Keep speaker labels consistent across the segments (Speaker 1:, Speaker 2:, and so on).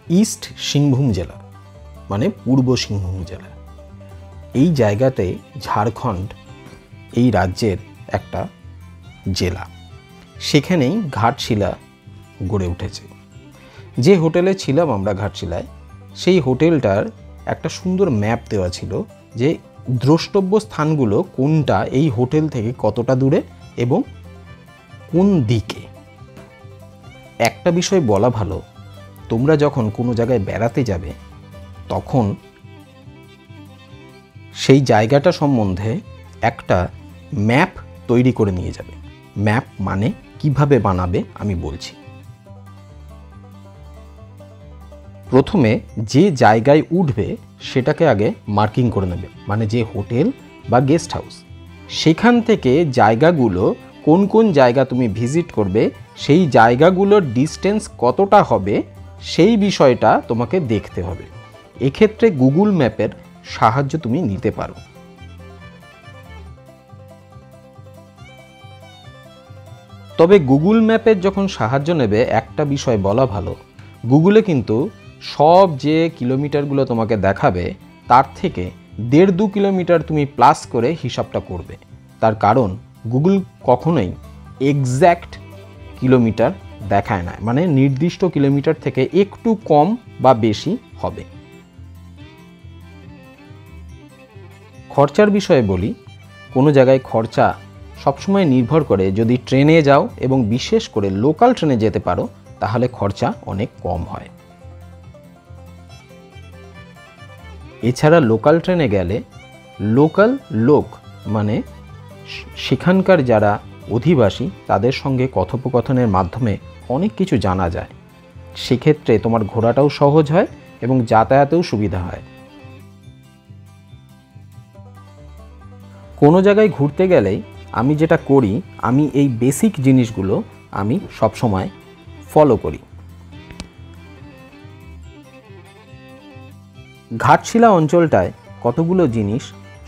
Speaker 1: East Singhbhum জেলা মানে পূর্ব সিংভূম জেলা। এই জায়গাতে ঝাড়খণ্ড এই রাজ্যের একটা জেলা, সেখানেই ঘাটশিলা গড়ে উঠেছে। যে হোটেলে ছিলাম আমরা ঘাটশিলায়, সেই হোটেলটার একটা সুন্দর ম্যাপ দেওয়া ছিল যে দ্রষ্টব্য স্থানগুলো কোনটা এই হোটেল থেকে কতটা দূরে এবং কোন দিকে। একটা বিষয় বলা ভালো, তোমরা যখন কোনো জায়গায় বেড়াতে যাবে তখন সেই জায়গাটা সম্বন্ধে একটা ম্যাপ তৈরি করে নিয়ে যাবে। ম্যাপ মানে কিভাবে বানাবে আমি বলছি। প্রথমে যে জায়গায় উঠবে সেটাকে আগে মার্কিং করে নেবে, মানে যে হোটেল বা গেস্ট হাউস, সেখান থেকে জায়গাগুলো কোন কোন জায়গা তুমি ভিজিট করবে, সেই জায়গাগুলোর ডিস্টেন্স কতটা হবে সেই বিষয়টা তোমাকে দেখতে হবে। এক্ষেত্রে গুগল ম্যাপের সাহায্য তুমি নিতে পারো। তবে গুগল ম্যাপের যখন সাহায্য নেবে একটা বিষয় বলা ভালো, গুগলে কিন্তু সব যে কিলোমিটারগুলো তোমাকে দেখাবে তার থেকে 1.5-2 কিলোমিটার তুমি প্লাস করে হিসাবটা করবে। তার কারণ গুগল কখনোই এক্স্যাক্ট কিলোমিটার দেখায় না, মানে নির্দিষ্ট কিলোমিটার থেকে একটু কম বা বেশি হবে। খরচার বিষয়ে বলি, কোনো জায়গায় খরচা সবসময় নির্ভর করে যদি ট্রেনে যাও এবং বিশেষ করে লোকাল ট্রেনে যেতে পারো তাহলে খরচা অনেক কম হয়। এছাড়া লোকাল ট্রেনে গেলে লোকাল লোক মানে সেখানকার যারা অধিবাসী তাদের সঙ্গে কথোপকথনের মাধ্যমে অনেক কিছু জানা যায়। সেক্ষেত্রে তোমার ঘোরাটাও সহজ হয় এবং যাতায়াতেও সুবিধা হয়। কোনো জায়গায় ঘুরতে গেলেই আমি যেটা করি, আমি এই বেসিক জিনিসগুলো আমি সবসময় ফলো করি। ঘাটশিলা অঞ্চলটায় কতগুলো জিনিস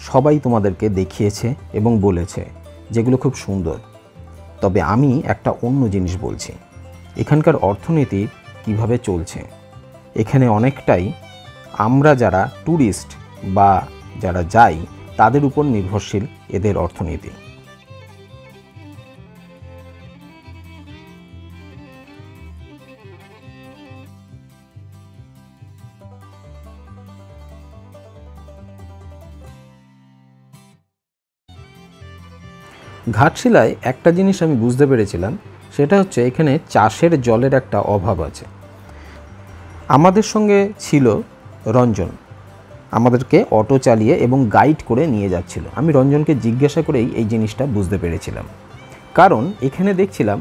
Speaker 1: সবাই তোমাদেরকে দেখিয়েছে এবং বলেছে যেগুলো খুব সুন্দর। তবে আমি একটা অন্য জিনিস বলছি, এখানকার অর্থনীতি কিভাবে চলছে। এখানে অনেকটাই আমরা যারা ট্যুরিস্ট বা যারা যাই তাদের উপর নির্ভরশীল এদের অর্থনীতি। ঘাটশিলায় একটা জিনিস আমি বুঝতে পেরেছিলাম, সেটা হচ্ছে এখানে চাষের জলের একটা অভাব আছে। আমাদের সঙ্গে ছিল রঞ্জন, আমাদেরকে অটো চালিয়ে এবং গাইড করে নিয়ে যাচ্ছিল। আমি রঞ্জনকে জিজ্ঞাসা করেই এই জিনিসটা বুঝতে পেরেছিলাম। কারণ এখানে দেখছিলাম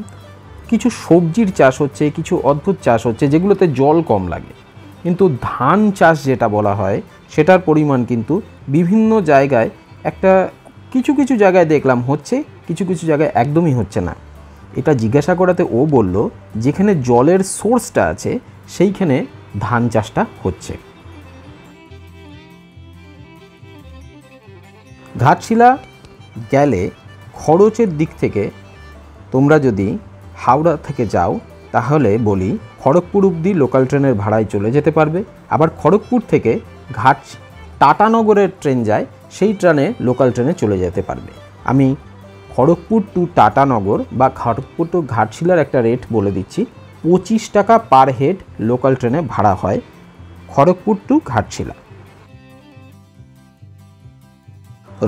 Speaker 1: কিছু সবজির চাষ হচ্ছে, কিছু অদ্ভুত চাষ হচ্ছে যেগুলোতে জল কম লাগে, কিন্তু ধান চাষ যেটা বলা হয় সেটার পরিমাণ কিন্তু বিভিন্ন জায়গায় একটা কিছু কিছু জায়গায় দেখলাম হচ্ছে, কিছু কিছু জায়গায় একদমই হচ্ছে না। এটা জিজ্ঞাসা করাতে ও বলল যেখানে জলের সোর্সটা আছে সেইখানে ধান চাষটা হচ্ছে। ঘাটশিলা গেলে খরচের দিক থেকে তোমরা যদি হাওড়া থেকে যাও তাহলে বলি খড়গপুর অবধি লোকাল ট্রেনের ভাড়ায় চলে যেতে পারবে। আবার খড়গপুর থেকে টাটানগরের ট্রেন যায়, সেই ট্রেনে লোকাল ট্রেনে চলে যেতে পারবে। আমি খড়গপুর টু টাটানগর বা খড়গপুর টু ঘাটশিলার একটা রেট বলে দিচ্ছি, 25 টাকা পার হেড লোকাল ট্রেনে ভাড়া হয় খড়গপুর টু ঘাটশিলা।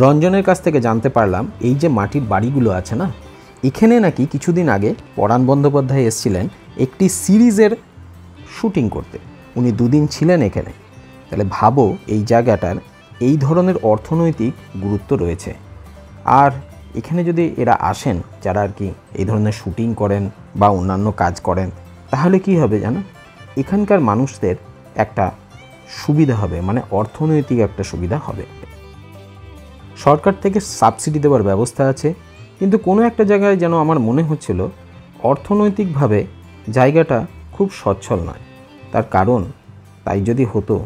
Speaker 1: রঞ্জনের কাছ থেকে জানতে পারলাম এই যে মাটির বাড়িগুলো আছে না, এখানে নাকি কিছুদিন আগে পরাণ বন্দ্যোপাধ্যায় এসেছিলেন একটি সিরিজের শুটিং করতে। উনি 2 দিন ছিলেন এখানে। তাহলে ভাবো এই জায়গাটার এই ধরনের অর্থনৈতিক গুরুত্ব রয়েছে। আর এখানে যদি এরা আসেন যারা আর কি এই ধরনের শুটিং করেন বা অন্যান্য কাজ করেন, তাহলে কি হবে জানো, এখানকার মানুষদের একটা সুবিধা হবে, মানে অর্থনৈতিক একটা সুবিধা হবে। সরকার থেকে সাবসিডি দেওয়ার ব্যবস্থা আছে, কিন্তু কোনো একটা জায়গায় যেন আমার মনে হচ্ছিল অর্থনৈতিকভাবে জায়গাটা খুব সচ্ছল নয়। তার কারণ তাই যদি হতো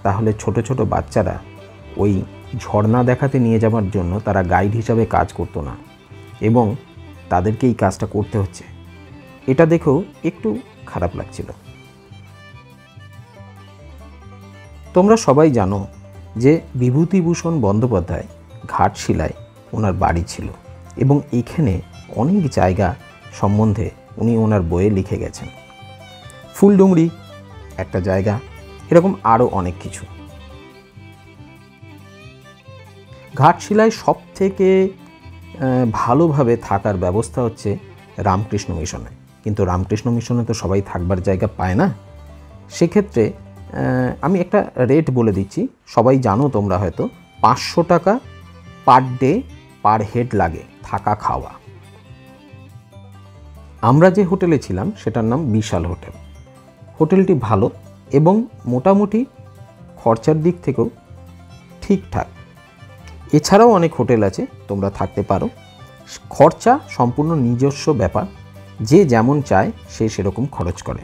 Speaker 1: তাহলে ছোট ছোট বাচ্চারা ওই ঝর্ণা দেখাতে নিয়ে যাওয়ার জন্য তারা গাইড হিসাবে কাজ করতো না, এবং তাদেরকে এই কাজটা করতে হচ্ছে। এটা দেখেও একটু খারাপ লাগছিল। তোমরা সবাই জানো যে বিভূতিভূষণ বন্দ্যোপাধ্যায় ঘাটশিলায় ওনার বাড়ি ছিল এবং এখানে অনেক জায়গা সম্বন্ধে উনি ওনার বইয়ে লিখে গেছেন। ফুলডুংরি একটা জায়গা, এরকম আরও অনেক কিছু। ঘাটশিলায় সব থেকে ভালোভাবে থাকার ব্যবস্থা হচ্ছে রামকৃষ্ণ মিশনে, কিন্তু রামকৃষ্ণ মিশনে তো সবাই থাকবার জায়গা পায় না। সেক্ষেত্রে আমি একটা রেট বলে দিচ্ছি, সবাই জানো তোমরা হয়তো 500 টাকা পার ডে পার হেড লাগে থাকা খাওয়া। আমরা যে হোটেলে ছিলাম সেটার নাম বিশাল হোটেল। হোটেলটি ভালো এবং মোটামুটি খরচার দিক থেকেও ঠিকঠাক। এছাড়াও অনেক হোটেল আছে, তোমরা থাকতে পারো। খরচা সম্পূর্ণ নিজস্ব ব্যাপার, যে যেমন চায় সে সেরকম খরচ করে।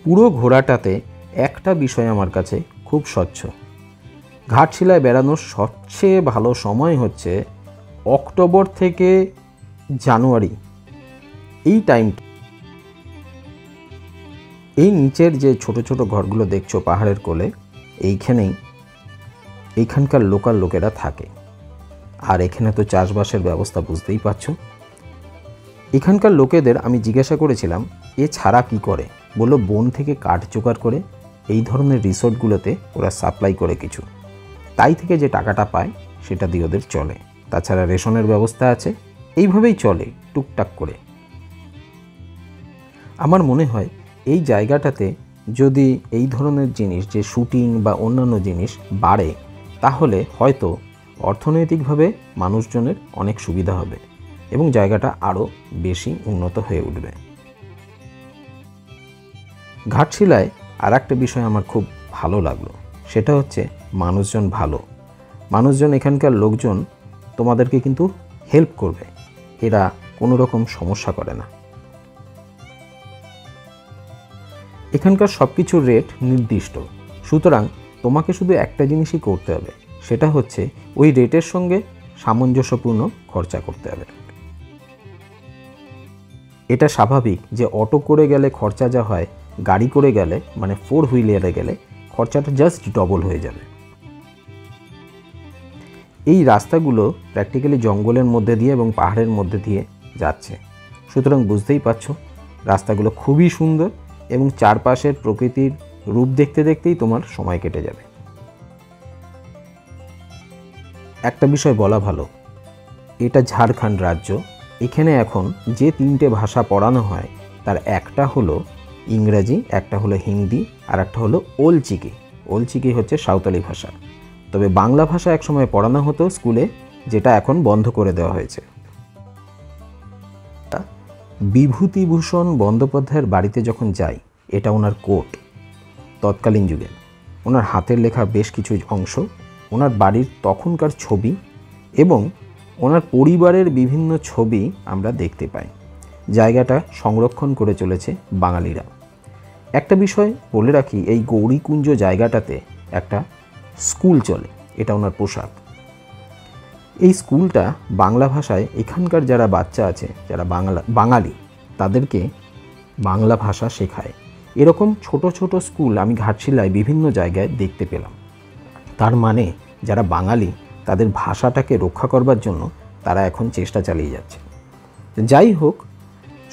Speaker 1: পুরো ঘোরাটাতে একটা বিষয় আমার কাছে খুব স্বচ্ছ। ঘাটশিলায় বেড়ানোর সবচেয়ে ভালো সময় হচ্ছে অক্টোবর থেকে জানুয়ারি, এই টাইমটা। এই নিচের যে ছোট ছোট ঘরগুলো দেখছো পাহাড়ের কোলে, এইখানকার লোকাল লোকেরা থাকে। আর এখানে তো চাষবাসের ব্যবস্থা বুঝতেই পারছো। এখানকার লোকেদের আমি জিজ্ঞাসা করেছিলাম এ ছাড়া কি করে, বললো বন থেকে কাঠ জোগাড় করে এই ধরনের রিসোর্টগুলোতে ওরা সাপ্লাই করে কিছু, তাই থেকে যে টাকাটা পায় সেটা দিয়ে ওদের চলে। তাছাড়া রেশনের ব্যবস্থা আছে, এইভাবেই চলে টুকটাক করে। আমার মনে হয় এই জায়গাটাতে যদি এই ধরনের জিনিস, যে শুটিং বা অন্যান্য জিনিস বাড়ে, তাহলে হয়তো অর্থনৈতিকভাবে মানুষজনের অনেক সুবিধা হবে এবং জায়গাটা আরও বেশি উন্নত হয়ে উঠবে। ঘাটশিলায় আর একটা বিষয় আমার খুব ভালো লাগলো, সেটা হচ্ছে মানুষজন ভালো। মানুষজন, এখানকার লোকজন তোমাদেরকে কিন্তু হেল্প করবে, এরা কোনো রকম সমস্যা করে না। এখানকার সব কিছুর রেট নির্দিষ্ট, সুতরাং তোমাকে শুধু একটা জিনিসই করতে হবে, সেটা হচ্ছে ওই রেটের সঙ্গে সামঞ্জস্যপূর্ণ খরচা করতে হবে। এটা স্বাভাবিক যে অটো করে গেলে খরচা যা হয়, গাড়ি করে গেলে মানে 4 হুইলারে গেলে খরচাটা জাস্ট ডবল হয়ে যাবে। এই রাস্তাগুলো প্র্যাকটিক্যালি জঙ্গলের মধ্যে দিয়ে এবং পাহাড়ের মধ্যে দিয়ে যাচ্ছে, সুতরাং বুঝতেই পারছো রাস্তাগুলো খুবই সুন্দর এবং চারপাশের প্রকৃতির রূপ দেখতে দেখতেই তোমার সময় কেটে যাবে। একটা বিষয় বলা ভালো, এটা ঝাড়খণ্ড রাজ্য। এখানে এখন যে 3টে ভাষা পড়ানো হয় তার একটা হলো ইংরেজি, একটা হলো হিন্দি, আর একটা হলো ওলচিকি। ওলচিকি হচ্ছে সাঁওতালি ভাষা। তবে বাংলা ভাষা একসময় পড়ানো হতো স্কুলে, যেটা এখন বন্ধ করে দেওয়া হয়েছে। বিভূতিভূষণ বন্দ্যোপাধ্যায়ের বাড়িতে যখন যাই, এটা ওনার কোট তৎকালীন যুগে, ওনার হাতের লেখা বেশ কিছু অংশ, ওনার বাড়ির তখনকার ছবি এবং ওনার পরিবারের বিভিন্ন ছবি আমরা দেখতে পাই। জায়গাটা সংরক্ষণ করে চলেছে বাঙালিরা। একটা বিষয় বলে রাখি, এই গৌরীকুঞ্জ জায়গাটাতে একটা স্কুল চলে, এটা ওনার প্রসাদ। এই স্কুলটা বাংলা ভাষায়, এখানকার যারা বাচ্চা আছে, যারা বাঙালি, তাদেরকে বাংলা ভাষা শেখায়। এরকম ছোট ছোট স্কুল আমি ঘাটশিলায় বিভিন্ন জায়গায় দেখতে পেলাম। তার মানে যারা বাঙালি তাদের ভাষাটাকে রক্ষা করবার জন্য তারা এখন চেষ্টা চালিয়ে যাচ্ছে। যাই হোক,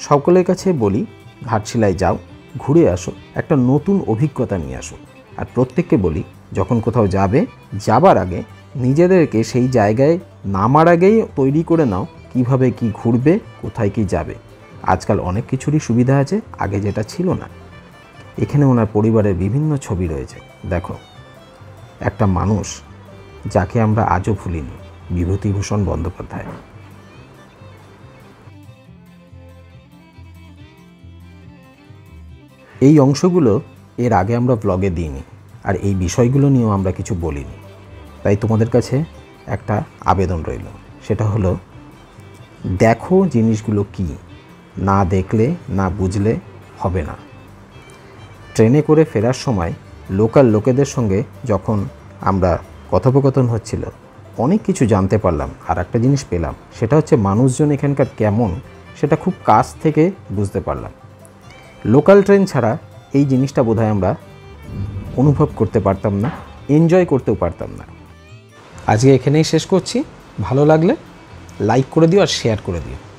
Speaker 1: সকলের কাছে বলি ঘাটশিলায় যাও, ঘুরে আসো, একটা নতুন অভিজ্ঞতা নিয়ে আসো। আর প্রত্যেককে বলি যখন কোথাও যাবে, যাবার আগে নিজেদেরকে সেই জায়গায় নামার আগেই তৈরি করে নাও কিভাবে কি ঘুরবে, কোথায় কি যাবে। আজকাল অনেক কিছুরই সুবিধা আছে, আগে যেটা ছিল না। এখানে ওনার পরিবারের বিভিন্ন ছবি রয়েছে। দেখো, একটা মানুষ যাকে আমরা আজও ভুলিনি, বিভূতিভূষণ বন্দ্যোপাধ্যায়। এই অংশগুলো এর আগে আমরা ব্লগে দিইনি, আর এই বিষয়গুলো নিয়েও আমরা কিছু বলিনি। তাই তোমাদের কাছে একটা আবেদন রইল, সেটা হলো দেখো জিনিসগুলো কি, না দেখলে না বুঝলে হবে না। ট্রেনে করে ফেরার সময় লোকাল লোকেদের সঙ্গে যখন আমরা কথোপকথন হচ্ছিল, অনেক কিছু জানতে পারলাম। আর একটা জিনিস পেলাম, সেটা হচ্ছে মানুষজন এখানকার কেমন, সেটা খুব কাছ থেকে বুঝতে পারলাম। লোকাল ট্রেন ছাড়া এই জিনিসটা বোধহয় আমরা অনুভব করতে পারতাম না, এনজয় করতেও পারতাম না। আজকে এখানেই শেষ করছি। ভালো লাগলে লাইক করে দিও আর শেয়ার করে দিও।